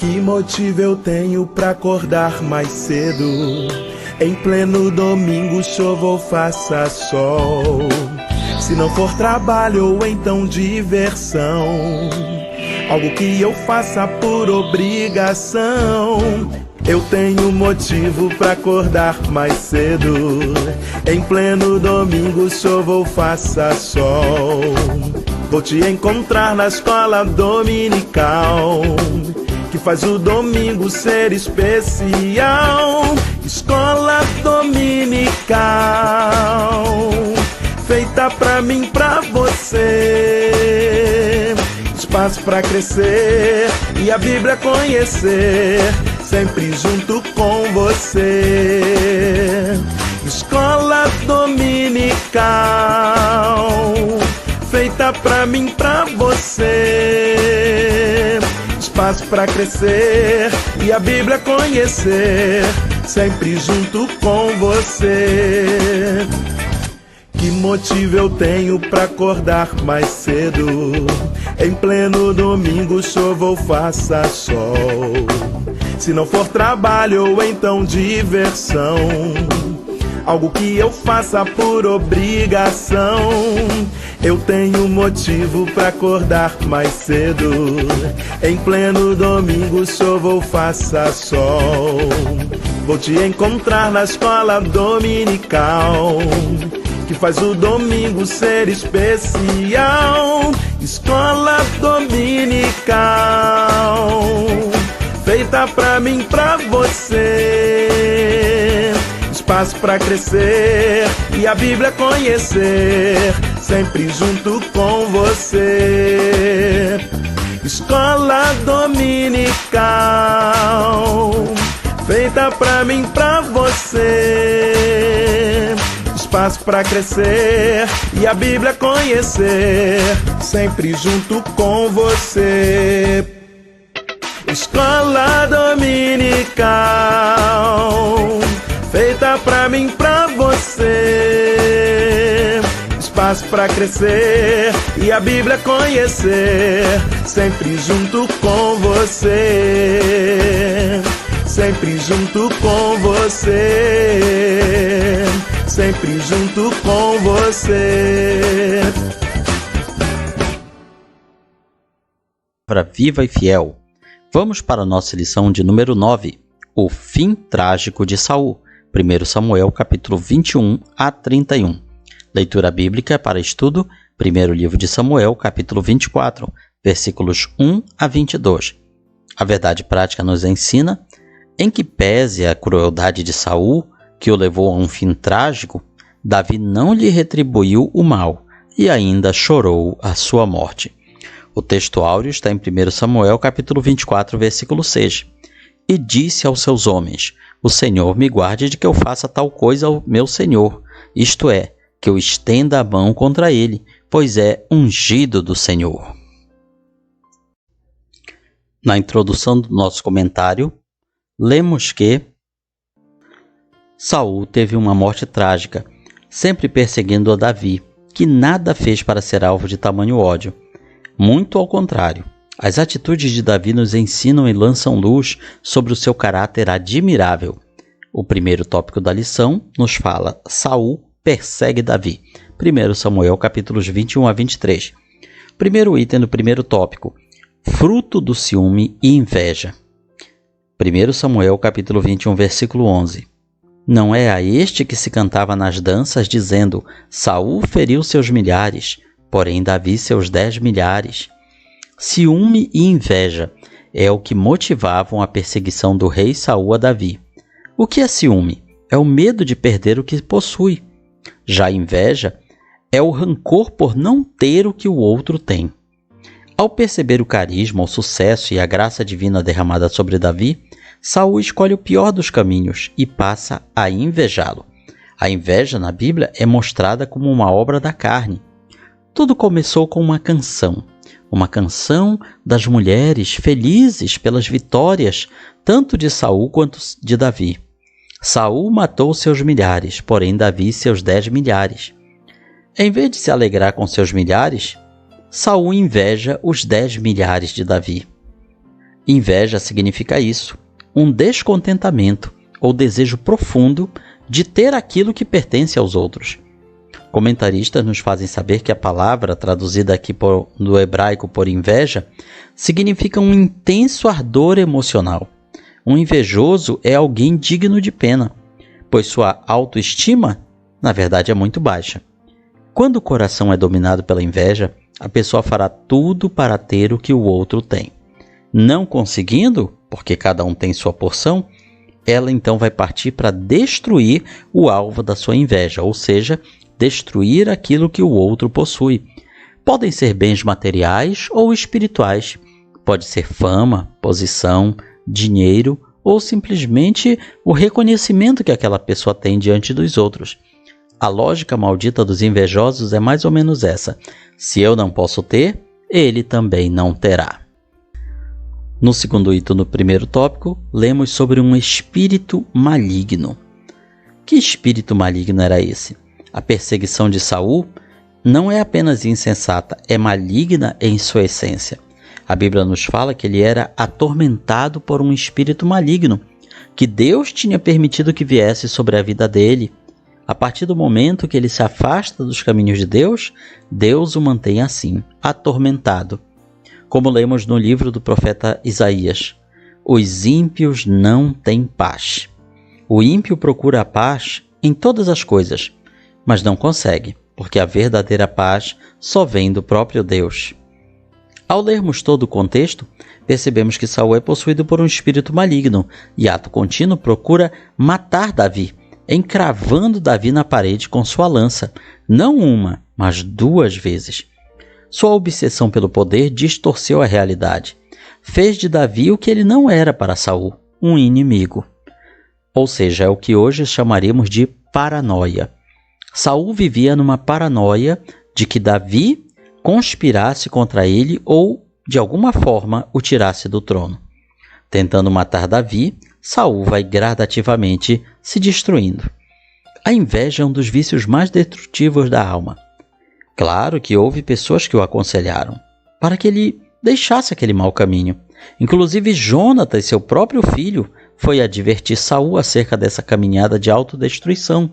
Que motivo eu tenho pra acordar mais cedo? Em pleno domingo, chova ou faça sol. Se não for trabalho ou então diversão, algo que eu faça por obrigação. Eu tenho motivo pra acordar mais cedo. Em pleno domingo, chova ou faça sol. Vou te encontrar na escola dominical, que faz o domingo ser especial. Escola dominical, feita pra mim, pra você. Espaço pra crescer e a Bíblia conhecer, sempre junto com você. Escola dominical, feita pra mim, pra você. Espaço pra crescer e a Bíblia conhecer, sempre junto com você. Que motivo eu tenho pra acordar mais cedo? Em pleno domingo, chova ou faça sol. Se não for trabalho ou então diversão, algo que eu faça por obrigação. Eu tenho motivo pra acordar mais cedo. Em pleno domingo, chova ou faça sol. Vou te encontrar na escola dominical, que faz o domingo ser especial. Escola dominical, feita pra mim, pra você. Espaço pra crescer e a Bíblia conhecer, sempre junto com você. Escola dominical, feita pra mim, pra você. Espaço pra crescer e a Bíblia conhecer, sempre junto com você. Escola dominical, feita pra mim, pra você. Espaço pra crescer e a Bíblia conhecer, sempre junto com você. Sempre junto com você. Sempre junto com você. Palavra viva e fiel. Vamos para a nossa lição de número 9. O fim trágico de Saul. 1 Samuel, capítulo 21 a 31. Leitura bíblica para estudo. Primeiro livro de Samuel, capítulo 24, versículos 1 a 22. A verdade prática nos ensina, em que pese a crueldade de Saul, que o levou a um fim trágico, Davi não lhe retribuiu o mal e ainda chorou a sua morte. O texto áureo está em 1 Samuel, capítulo 24, versículo 6. E disse aos seus homens: o Senhor me guarde de que eu faça tal coisa ao meu Senhor, isto é, que eu estenda a mão contra ele, pois é ungido do Senhor. Na introdução do nosso comentário, lemos que Saul teve uma morte trágica, sempre perseguindo a Davi, que nada fez para ser alvo de tamanho ódio. Muito ao contrário, as atitudes de Davi nos ensinam e lançam luz sobre o seu caráter admirável. O primeiro tópico da lição nos fala: Saul persegue Davi. 1 Samuel, capítulos 21 a 23. Primeiro item do primeiro tópico: fruto do ciúme e inveja. 1 Samuel, capítulo 21, versículo 11. Não é a este que se cantava nas danças, dizendo: Saul feriu seus milhares, porém Davi seus 10 milhares. Ciúme e inveja é o que motivavam a perseguição do rei Saul a Davi. O que é ciúme? É o medo de perder o que possui. Já a inveja é o rancor por não ter o que o outro tem. Ao perceber o carisma, o sucesso e a graça divina derramada sobre Davi, Saul escolhe o pior dos caminhos e passa a invejá-lo. A inveja na Bíblia é mostrada como uma obra da carne. Tudo começou com uma canção das mulheres felizes pelas vitórias tanto de Saul quanto de Davi. Saul matou seus milhares, porém Davi seus 10 milhares. Em vez de se alegrar com seus milhares, Saul inveja os 10 milhares de Davi. Inveja significa isso, um descontentamento ou desejo profundo de ter aquilo que pertence aos outros. Comentaristas nos fazem saber que a palavra, traduzida aqui do hebraico por inveja, significa um intenso ardor emocional. Um invejoso é alguém digno de pena, pois sua autoestima, na verdade, é muito baixa. Quando o coração é dominado pela inveja, a pessoa fará tudo para ter o que o outro tem. Não conseguindo, porque cada um tem sua porção, ela então vai partir para destruir o alvo da sua inveja, ou seja, destruir aquilo que o outro possui. Podem ser bens materiais ou espirituais. Pode ser fama, posição, dinheiro ou simplesmente o reconhecimento que aquela pessoa tem diante dos outros. A lógica maldita dos invejosos é mais ou menos essa: se eu não posso ter, ele também não terá. No segundo item, no primeiro tópico, lemos sobre um espírito maligno. Que espírito maligno era esse? A perseguição de Saul não é apenas insensata, é maligna em sua essência. A Bíblia nos fala que ele era atormentado por um espírito maligno, que Deus tinha permitido que viesse sobre a vida dele. A partir do momento que ele se afasta dos caminhos de Deus, Deus o mantém assim, atormentado. Como lemos no livro do profeta Isaías, os ímpios não têm paz. O ímpio procura a paz em todas as coisas, mas não consegue, porque a verdadeira paz só vem do próprio Deus. Ao lermos todo o contexto, percebemos que Saul é possuído por um espírito maligno e, ato contínuo, procura matar Davi, encravando Davi na parede com sua lança, não uma, mas 2 vezes. Sua obsessão pelo poder distorceu a realidade. Fez de Davi o que ele não era para Saul, um inimigo. Ou seja, é o que hoje chamaríamos de paranoia. Saul vivia numa paranoia de que Davi conspirasse contra ele ou, de alguma forma, o tirasse do trono. Tentando matar Davi, Saul vai gradativamente se destruindo. A inveja é um dos vícios mais destrutivos da alma. Claro que houve pessoas que o aconselharam para que ele deixasse aquele mau caminho. Inclusive Jonatas, seu próprio filho, foi advertir Saul acerca dessa caminhada de autodestruição,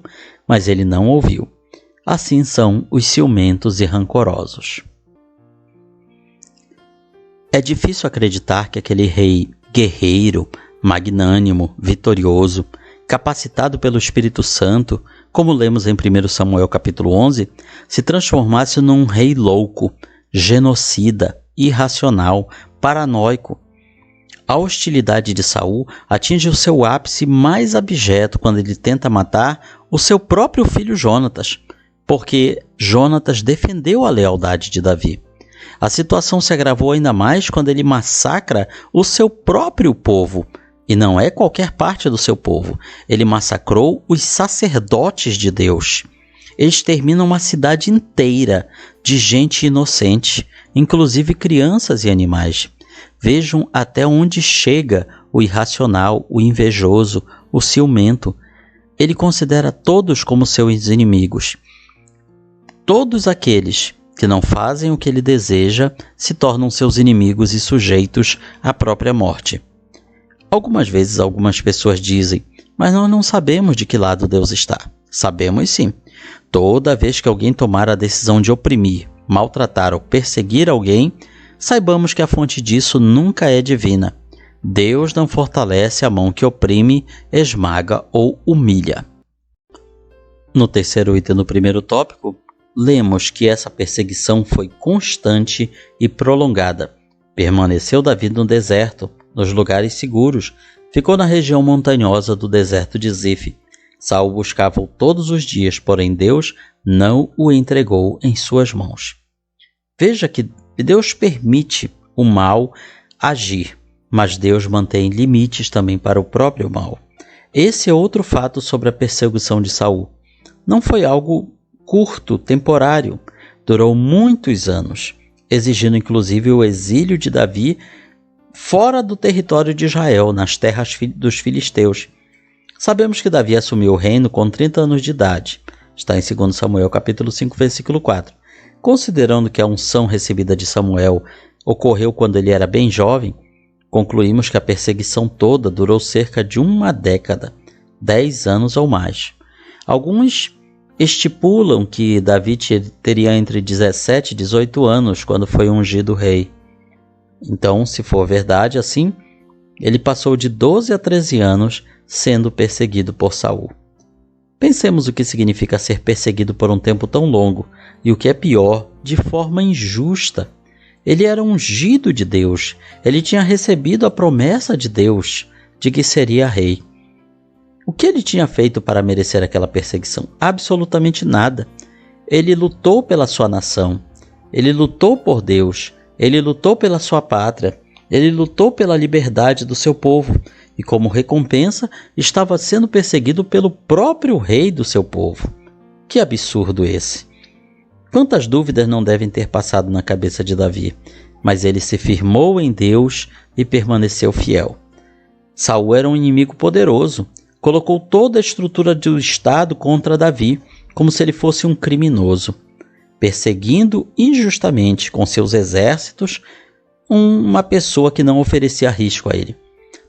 mas ele não ouviu. Assim são os ciumentos e rancorosos. É difícil acreditar que aquele rei guerreiro, magnânimo, vitorioso, capacitado pelo Espírito Santo, como lemos em 1 Samuel capítulo 11, se transformasse num rei louco, genocida, irracional, paranoico. A hostilidade de Saul atinge o seu ápice mais abjeto quando ele tenta matar o seu próprio filho Jonatas, porque Jonatas defendeu a lealdade de Davi. A situação se agravou ainda mais quando ele massacra o seu próprio povo, e não é qualquer parte do seu povo. Ele massacrou os sacerdotes de Deus. Extermina uma cidade inteira de gente inocente, inclusive crianças e animais. Vejam até onde chega o irracional, o invejoso, o ciumento. Ele considera todos como seus inimigos. Todos aqueles que não fazem o que ele deseja se tornam seus inimigos e sujeitos à própria morte. Algumas vezes algumas pessoas dizem, mas nós não sabemos de que lado Deus está. Sabemos sim. Toda vez que alguém tomar a decisão de oprimir, maltratar ou perseguir alguém, saibamos que a fonte disso nunca é divina. Deus não fortalece a mão que oprime, esmaga ou humilha. No terceiro item do primeiro tópico, lemos que essa perseguição foi constante e prolongada. Permaneceu Davi no deserto, nos lugares seguros, ficou na região montanhosa do deserto de Zif. Saul buscava-o todos os dias, porém Deus não o entregou em suas mãos. Veja que Deus permite o mal agir, mas Deus mantém limites também para o próprio mal. Esse é outro fato sobre a perseguição de Saul. Não foi algo curto, temporário, durou muitos anos, exigindo inclusive o exílio de Davi fora do território de Israel, nas terras dos filisteus. Sabemos que Davi assumiu o reino com 30 anos de idade. Está em 2 Samuel capítulo 5, versículo 4. Considerando que a unção recebida de Samuel ocorreu quando ele era bem jovem, Concluímos que a perseguição toda durou cerca de uma década, 10 anos ou mais. Alguns estipulam que Davi teria entre 17 e 18 anos quando foi ungido rei. Então, se for verdade assim, ele passou de 12 a 13 anos sendo perseguido por Saul. Pensemos o que significa ser perseguido por um tempo tão longo e, o que é pior, de forma injusta. Ele era ungido de Deus, ele tinha recebido a promessa de Deus de que seria rei. O que ele tinha feito para merecer aquela perseguição? Absolutamente nada. Ele lutou pela sua nação, ele lutou por Deus, ele lutou pela sua pátria, ele lutou pela liberdade do seu povo e, como recompensa, estava sendo perseguido pelo próprio rei do seu povo. Que absurdo esse! Quantas dúvidas não devem ter passado na cabeça de Davi, mas ele se firmou em Deus e permaneceu fiel. Saul era um inimigo poderoso, colocou toda a estrutura do Estado contra Davi, como se ele fosse um criminoso, perseguindo injustamente com seus exércitos uma pessoa que não oferecia risco a ele.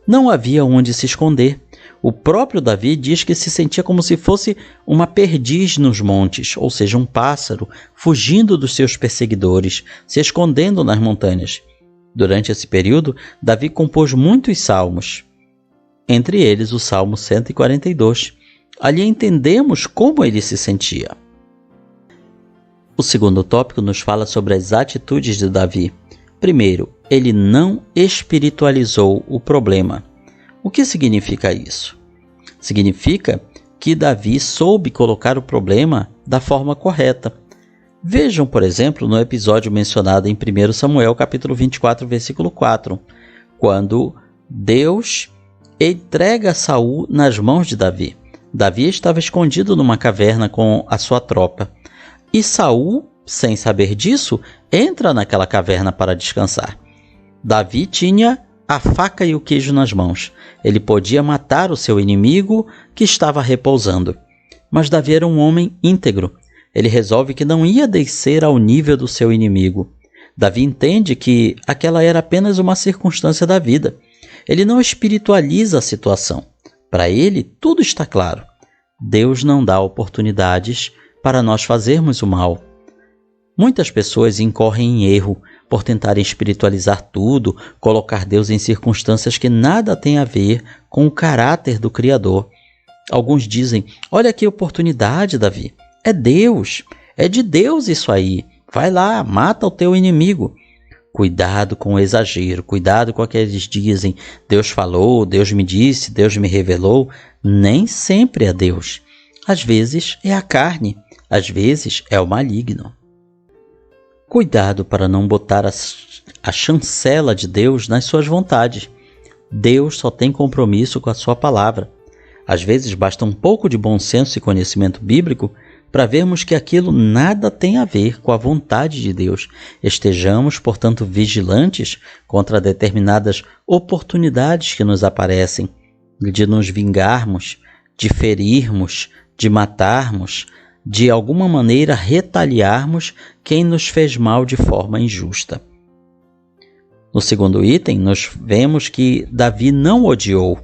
Não havia onde se esconder. O próprio Davi diz que se sentia como se fosse uma perdiz nos montes, ou seja, um pássaro, fugindo dos seus perseguidores, se escondendo nas montanhas. Durante esse período, Davi compôs muitos salmos, entre eles o Salmo 142. Ali entendemos como ele se sentia. O segundo tópico nos fala sobre as atitudes de Davi. Primeiro, ele não espiritualizou o problema. O que significa isso? Significa que Davi soube colocar o problema da forma correta. Vejam, por exemplo, no episódio mencionado em 1 Samuel, capítulo 24, versículo 4, quando Deus entrega Saul nas mãos de Davi. Davi estava escondido numa caverna com a sua tropa. E Saul, sem saber disso, entra naquela caverna para descansar. Davi tinha a faca e o queijo nas mãos. Ele podia matar o seu inimigo que estava repousando. Mas Davi era um homem íntegro. Ele resolve que não ia descer ao nível do seu inimigo. Davi entende que aquela era apenas uma circunstância da vida. Ele não espiritualiza a situação. Para ele, tudo está claro. Deus não dá oportunidades para nós fazermos o mal. Muitas pessoas incorrem em erro por tentarem espiritualizar tudo, colocar Deus em circunstâncias que nada têm a ver com o caráter do Criador. Alguns dizem, olha que oportunidade, Davi. É Deus, é de Deus isso aí. Vai lá, mata o teu inimigo. Cuidado com o exagero, cuidado com aqueles que dizem, Deus falou, Deus me disse, Deus me revelou. Nem sempre é Deus. Às vezes é a carne, às vezes é o maligno. Cuidado para não botar a chancela de Deus nas suas vontades. Deus só tem compromisso com a sua palavra. Às vezes basta um pouco de bom senso e conhecimento bíblico para vermos que aquilo nada tem a ver com a vontade de Deus. Estejamos, portanto, vigilantes contra determinadas oportunidades que nos aparecem, de nos vingarmos, de ferirmos, de matarmos, de alguma maneira retaliarmos quem nos fez mal de forma injusta. No segundo item, nós vemos que Davi não odiou.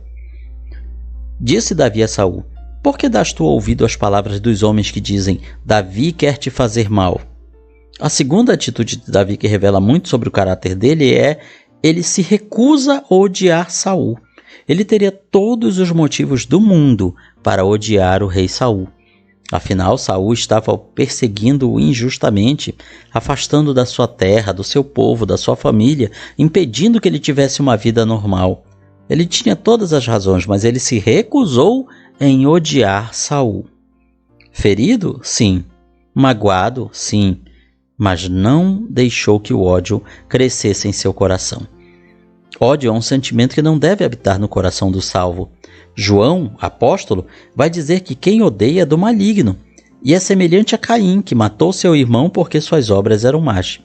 Disse Davi a Saul, por que das tu ouvido às palavras dos homens que dizem, Davi quer te fazer mal? A segunda atitude de Davi que revela muito sobre o caráter dele é, ele se recusa a odiar Saul. Ele teria todos os motivos do mundo para odiar o rei Saul. Afinal, Saul estava o perseguindo injustamente, afastando da sua terra, do seu povo, da sua família, impedindo que ele tivesse uma vida normal. Ele tinha todas as razões, mas ele se recusou em odiar Saul. Ferido? Sim. Magoado? Sim. Mas não deixou que o ódio crescesse em seu coração. Ódio é um sentimento que não deve habitar no coração do salvo. João, apóstolo, vai dizer que quem odeia é do maligno, e é semelhante a Caim, que matou seu irmão porque suas obras eram más.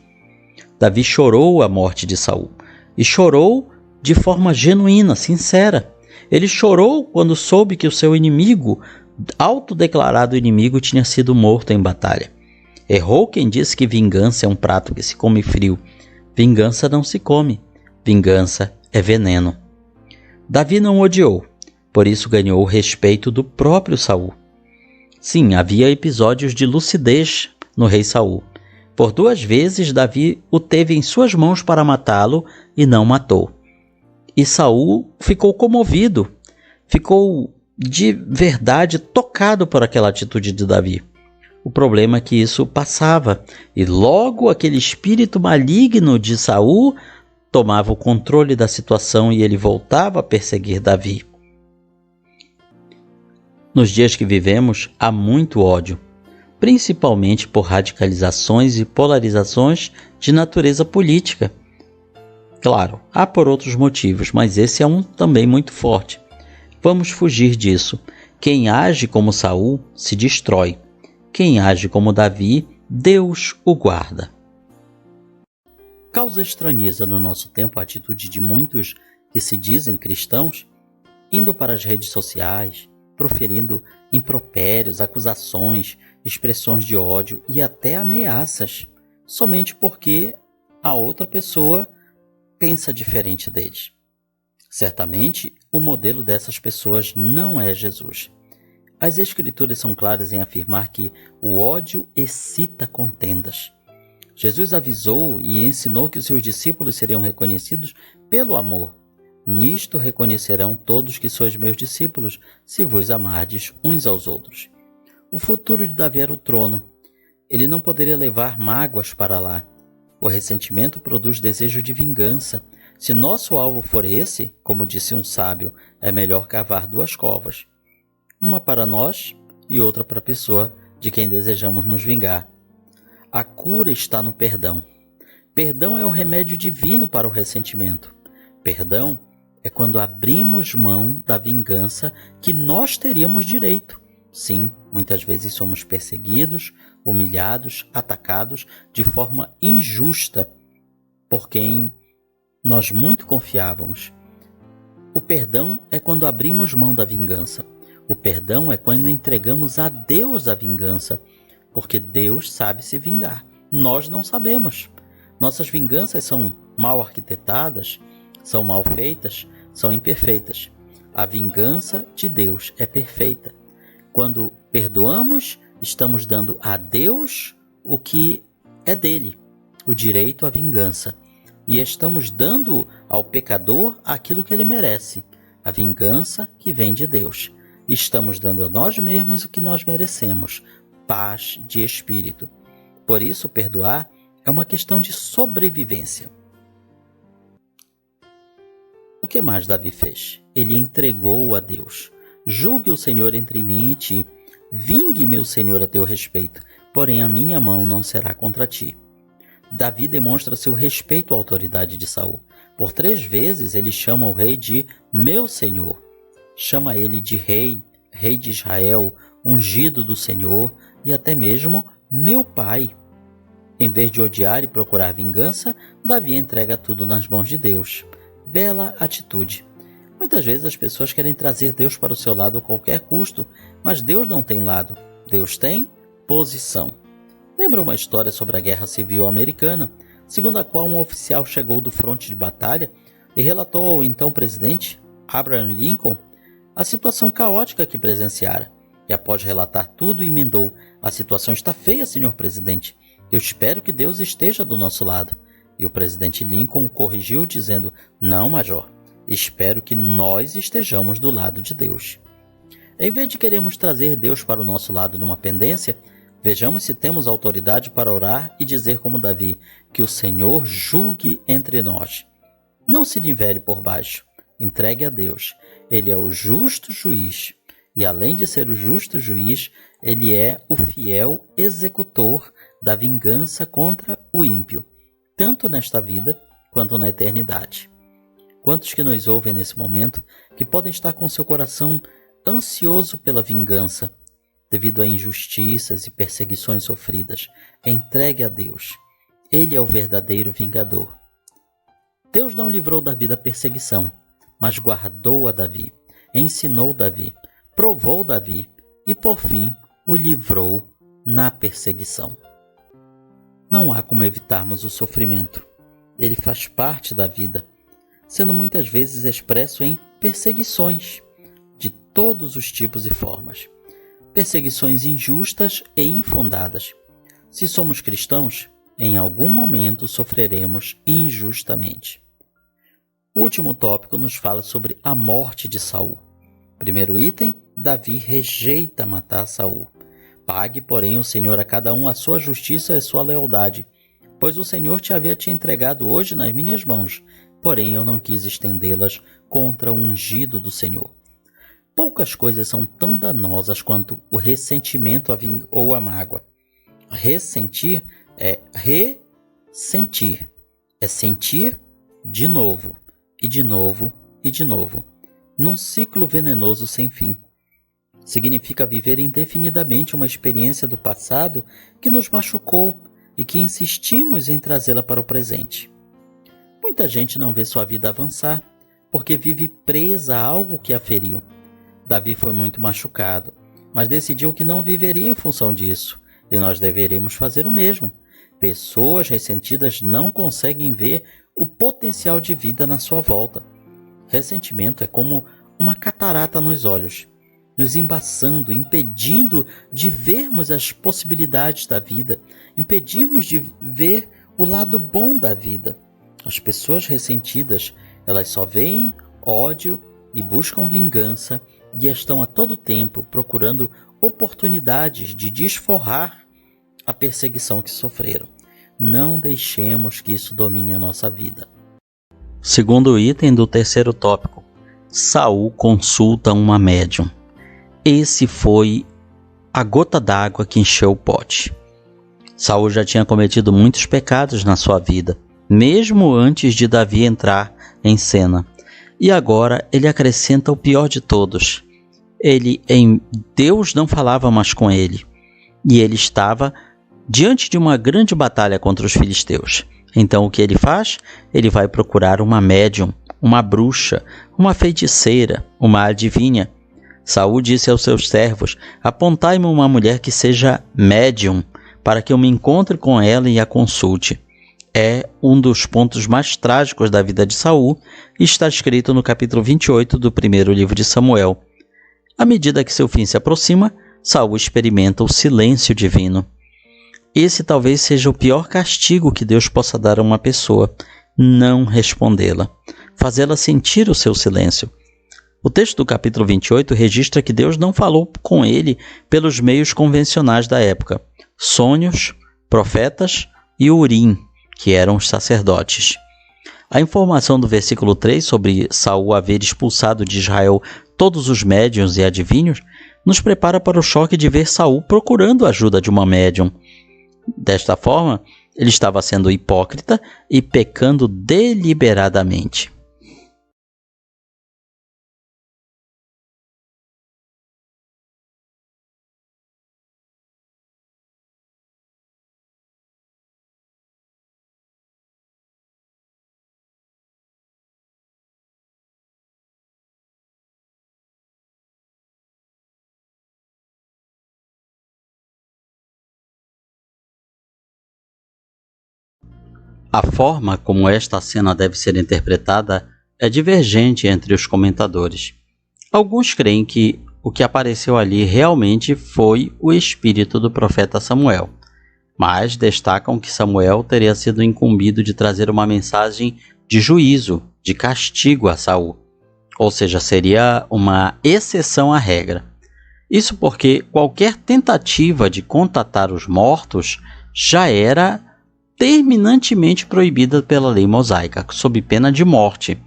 Davi chorou a morte de Saul, e chorou de forma genuína, sincera. Ele chorou quando soube que o seu inimigo, autodeclarado inimigo, tinha sido morto em batalha. Errou quem disse que vingança é um prato que se come frio. Vingança não se come, vingança é veneno. Davi não odiou, por isso ganhou o respeito do próprio Saul. Sim, havia episódios de lucidez no rei Saul. Por 2 vezes Davi o teve em suas mãos para matá-lo e não matou. E Saul ficou comovido, ficou de verdade tocado por aquela atitude de Davi. O problema é que isso passava e logo aquele espírito maligno de Saul tomava o controle da situação e ele voltava a perseguir Davi. Nos dias que vivemos, há muito ódio, principalmente por radicalizações e polarizações de natureza política. Claro, há por outros motivos, mas esse é um também muito forte. Vamos fugir disso. Quem age como Saul se destrói. Quem age como Davi, Deus o guarda. Causa estranheza no nosso tempo a atitude de muitos que se dizem cristãos, indo para as redes sociais, proferindo impropérios, acusações, expressões de ódio e até ameaças, somente porque a outra pessoa pensa diferente deles. Certamente, o modelo dessas pessoas não é Jesus. As Escrituras são claras em afirmar que o ódio excita contendas. Jesus avisou e ensinou que os seus discípulos seriam reconhecidos pelo amor. Nisto reconhecerão todos que sois meus discípulos, se vos amardes uns aos outros. O futuro de Davi era o trono. Ele não poderia levar mágoas para lá. O ressentimento produz desejo de vingança. Se nosso alvo for esse, como disse um sábio, é melhor cavar 2 covas. Uma para nós e outra para a pessoa de quem desejamos nos vingar. A cura está no perdão. Perdão é o remédio divino para o ressentimento. Perdão é quando abrimos mão da vingança que nós teríamos direito. Sim, muitas vezes somos perseguidos, humilhados, atacados de forma injusta por quem nós muito confiávamos. O perdão é quando abrimos mão da vingança. O perdão é quando entregamos a Deus a vingança, porque Deus sabe se vingar. Nós não sabemos. Nossas vinganças são mal arquitetadas, são mal feitas, são imperfeitas. A vingança de Deus é perfeita. Quando perdoamos, estamos dando a Deus o que é dele, o direito à vingança. E estamos dando ao pecador aquilo que ele merece, a vingança que vem de Deus. Estamos dando a nós mesmos o que nós merecemos, paz de espírito. Por isso, perdoar é uma questão de sobrevivência. O que mais Davi fez? Ele entregou a Deus. Julgue o Senhor entre mim e ti. Vingue-me o Senhor a teu respeito, porém a minha mão não será contra ti. Davi demonstra seu respeito à autoridade de Saul. Por 3 vezes ele chama o rei de meu Senhor. Chama ele de rei, rei de Israel, ungido do Senhor e até mesmo meu pai. Em vez de odiar e procurar vingança, Davi entrega tudo nas mãos de Deus. Bela atitude. Muitas vezes as pessoas querem trazer Deus para o seu lado a qualquer custo, mas Deus não tem lado. Deus tem posição. Lembra uma história sobre a Guerra Civil Americana, segundo a qual um oficial chegou do fronte de batalha e relatou ao então presidente, Abraham Lincoln, a situação caótica que presenciara. E após relatar tudo, emendou: a situação está feia, senhor presidente. Eu espero que Deus esteja do nosso lado. E o presidente Lincoln corrigiu dizendo: não, major, espero que nós estejamos do lado de Deus. Em vez de queremos trazer Deus para o nosso lado numa pendência, vejamos se temos autoridade para orar e dizer como Davi, que o Senhor julgue entre nós. Não se nivele por baixo, entregue a Deus. Ele é o justo juiz. E além de ser o justo juiz, ele é o fiel executor da vingança contra o ímpio, tanto nesta vida quanto na eternidade. Quantos que nos ouvem nesse momento que podem estar com seu coração ansioso pela vingança, devido a injustiças e perseguições sofridas? Entregue a Deus. Ele é o verdadeiro vingador. Deus não livrou Davi da perseguição, mas guardou a Davi, ensinou Davi, provou Davi e, por fim, o livrou na perseguição. Não há como evitarmos o sofrimento. Ele faz parte da vida. sendo muitas vezes expresso em perseguições de todos os tipos e formas. Perseguições injustas e infundadas. Se somos cristãos, em algum momento sofreremos injustamente. O último tópico nos fala sobre a morte de Saul. Primeiro item, Davi rejeita matar Saul. Pague, porém, o Senhor a cada um a sua justiça e a sua lealdade, pois o Senhor havia te entregado hoje nas minhas mãos, porém eu não quis estendê-las contra o ungido do Senhor. Poucas coisas são tão danosas quanto o ressentimento ou a mágoa. Ressentir é ressentir, é sentir de novo, e de novo, e de novo, num ciclo venenoso sem fim. Significa viver indefinidamente uma experiência do passado que nos machucou e que insistimos em trazê-la para o presente. Muita gente não vê sua vida avançar porque vive presa a algo que a feriu. Davi foi muito machucado, mas decidiu que não viveria em função disso, e nós deveremos fazer o mesmo. Pessoas ressentidas não conseguem ver o potencial de vida na sua volta. Ressentimento é como uma catarata nos olhos, nos embaçando, impedindo de vermos as possibilidades da vida, impedirmos de ver o lado bom da vida. As pessoas ressentidas, elas só veem ódio e buscam vingança e estão a todo tempo procurando oportunidades de desforrar a perseguição que sofreram. Não deixemos que isso domine a nossa vida. Segundo item do terceiro tópico, Saul consulta uma médium. Esse foi a gota d'água que encheu o pote. Saul já tinha cometido muitos pecados na sua vida, mesmo antes de Davi entrar em cena. E agora ele acrescenta o pior de todos. Deus não falava mais com ele, e ele estava diante de uma grande batalha contra os filisteus. Então o que ele faz? Ele vai procurar uma médium, uma bruxa, uma feiticeira, uma adivinha. Saul disse aos seus servos: apontai-me uma mulher que seja médium, para que eu me encontre com ela e a consulte. É um dos pontos mais trágicos da vida de Saul e está escrito no capítulo 28 do primeiro livro de Samuel. À medida que seu fim se aproxima, Saul experimenta o silêncio divino. Esse talvez seja o pior castigo que Deus possa dar a uma pessoa: não respondê-la, fazê-la sentir o seu silêncio. O texto do capítulo 28 registra que Deus não falou com ele pelos meios convencionais da época: sonhos, profetas e Urim, que eram os sacerdotes. A informação do versículo 3 sobre Saul haver expulsado de Israel todos os médiuns e adivinhos nos prepara para o choque de ver Saul procurando a ajuda de uma médium. Desta forma, ele estava sendo hipócrita e pecando deliberadamente. A forma como esta cena deve ser interpretada é divergente entre os comentadores. Alguns creem que o que apareceu ali realmente foi o espírito do profeta Samuel, mas destacam que Samuel teria sido incumbido de trazer uma mensagem de juízo, de castigo a Saul, ou seja, seria uma exceção à regra. Isso porque qualquer tentativa de contatar os mortos já era terminantemente proibida pela lei mosaica, sob pena de morte.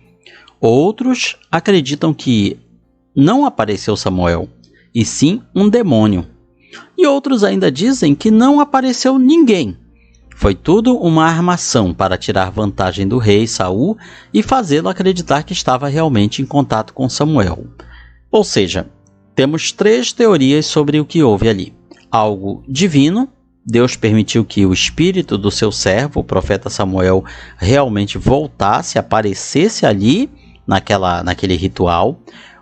Outros acreditam que não apareceu Samuel, e sim um demônio. E outros ainda dizem que não apareceu ninguém. Foi tudo uma armação para tirar vantagem do rei Saul e fazê-lo acreditar que estava realmente em contato com Samuel. Ou seja, temos três teorias sobre o que houve ali. Algo divino. Deus permitiu que o espírito do seu servo, o profeta Samuel, realmente voltasse, aparecesse ali naquele ritual.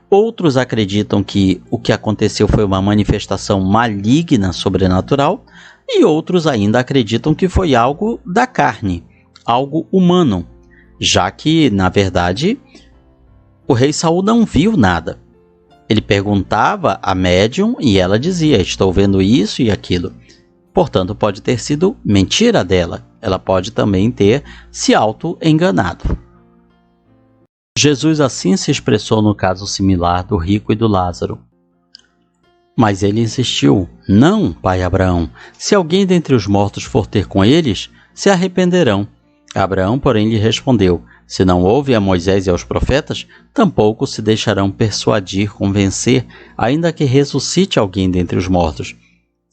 Outros acreditam que o que aconteceu foi uma manifestação maligna, sobrenatural. E outros ainda acreditam que foi algo da carne, algo humano. já que, na verdade, o rei Saul não viu nada. Ele perguntava à médium e ela dizia: estou vendo isso e aquilo. Portanto, pode ter sido mentira dela. Ela pode também ter se auto-enganado. Jesus assim se expressou no caso similar do rico e do Lázaro. Mas ele insistiu: não, pai Abraão, se alguém dentre os mortos for ter com eles, se arrependerão. Abraão, porém, lhe respondeu: se não ouve a Moisés e aos profetas, tampouco se deixarão persuadir, convencer, ainda que ressuscite alguém dentre os mortos.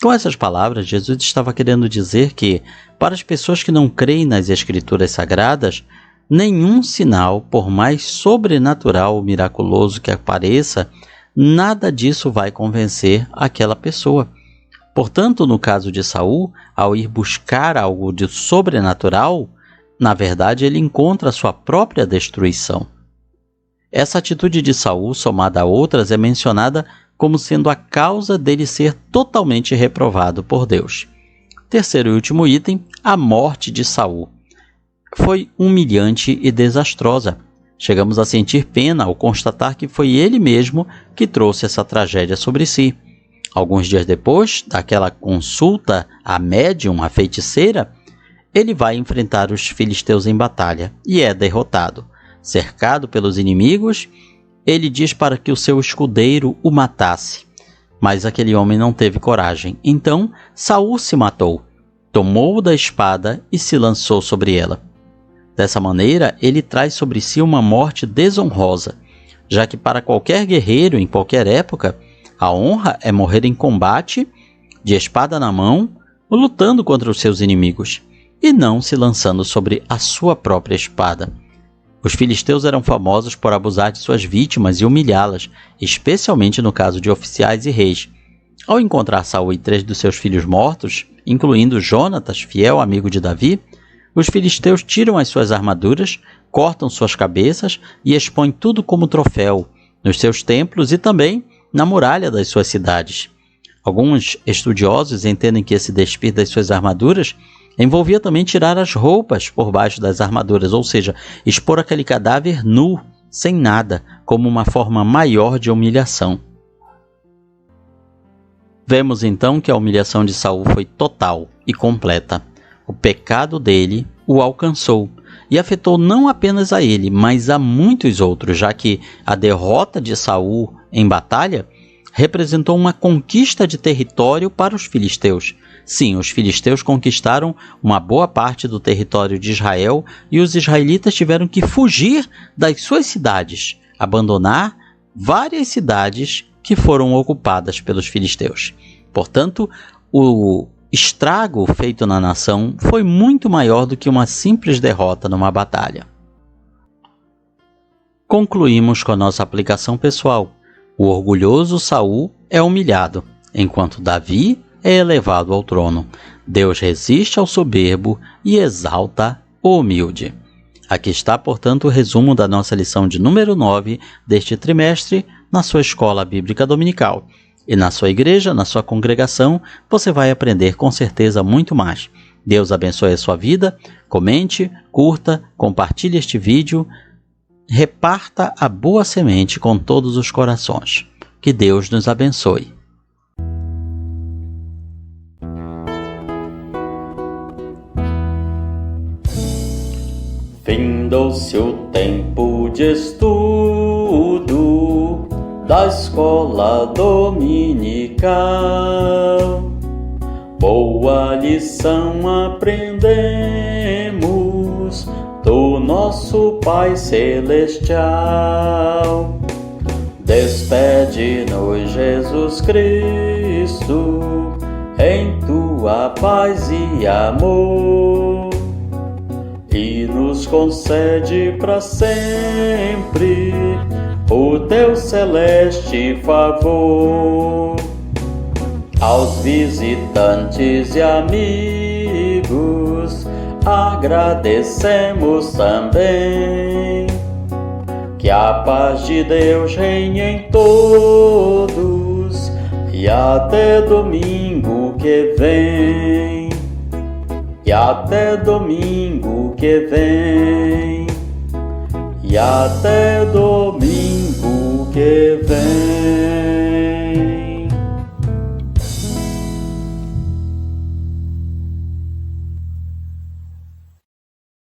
Com essas palavras, Jesus estava querendo dizer que, para as pessoas que não creem nas Escrituras Sagradas, nenhum sinal, por mais sobrenatural ou miraculoso que apareça, nada disso vai convencer aquela pessoa. Portanto, no caso de Saul, ao ir buscar algo de sobrenatural, na verdade ele encontra a sua própria destruição. Essa atitude de Saul, somada a outras, é mencionada como sendo a causa dele ser totalmente reprovado por Deus. Terceiro e último item, a morte de Saul. Foi humilhante e desastrosa. Chegamos a sentir pena ao constatar que foi ele mesmo que trouxe essa tragédia sobre si. Alguns dias depois daquela consulta à médium, à feiticeira, ele vai enfrentar os filisteus em batalha e é derrotado. Cercado pelos inimigos, ele diz para que o seu escudeiro o matasse. Mas aquele homem não teve coragem. Então Saul se matou, tomou da espada e se lançou sobre ela. Dessa maneira, ele traz sobre si uma morte desonrosa, já que para qualquer guerreiro, em qualquer época, a honra é morrer em combate, de espada na mão, ou lutando contra os seus inimigos, e não se lançando sobre a sua própria espada. Os filisteus eram famosos por abusar de suas vítimas e humilhá-las, especialmente no caso de oficiais e reis. Ao encontrar Saul e 3 dos seus filhos mortos, incluindo Jonatas, fiel amigo de Davi, os filisteus tiram as suas armaduras, cortam suas cabeças e expõem tudo como troféu, nos seus templos e também na muralha das suas cidades. Alguns estudiosos entendem que esse despir das suas armaduras envolvia também tirar as roupas por baixo das armaduras, ou seja, expor aquele cadáver nu, sem nada, como uma forma maior de humilhação. Vemos então que a humilhação de Saul foi total e completa. O pecado dele o alcançou e afetou não apenas a ele, mas a muitos outros, já que a derrota de Saul em batalha representou uma conquista de território para os filisteus. Sim, os filisteus conquistaram uma boa parte do território de Israel e os israelitas tiveram que fugir das suas cidades, abandonar várias cidades que foram ocupadas pelos filisteus. Portanto, o estrago feito na nação foi muito maior do que uma simples derrota numa batalha. Concluímos com a nossa aplicação pessoal. O orgulhoso Saul é humilhado, enquanto Davi é elevado ao trono. Deus resiste ao soberbo e exalta o humilde. Aqui está, portanto, o resumo da nossa lição de número 9 deste trimestre na sua escola bíblica dominical. E na sua igreja, na sua congregação, você vai aprender com certeza muito mais. Deus abençoe a sua vida. Comente, curta, compartilhe este vídeo. Reparta a boa semente com todos os corações. Que Deus nos abençoe. Findou-se o tempo de estudo da escola dominical. Boa lição aprendemos do nosso Pai Celestial. Despede-nos, Jesus Cristo, em tua paz e amor, e nos concede para sempre o teu celeste favor. Aos visitantes e amigos agradecemos também. Que a paz de Deus reine em todos e até domingo que vem. E até domingo que vem. e até 2.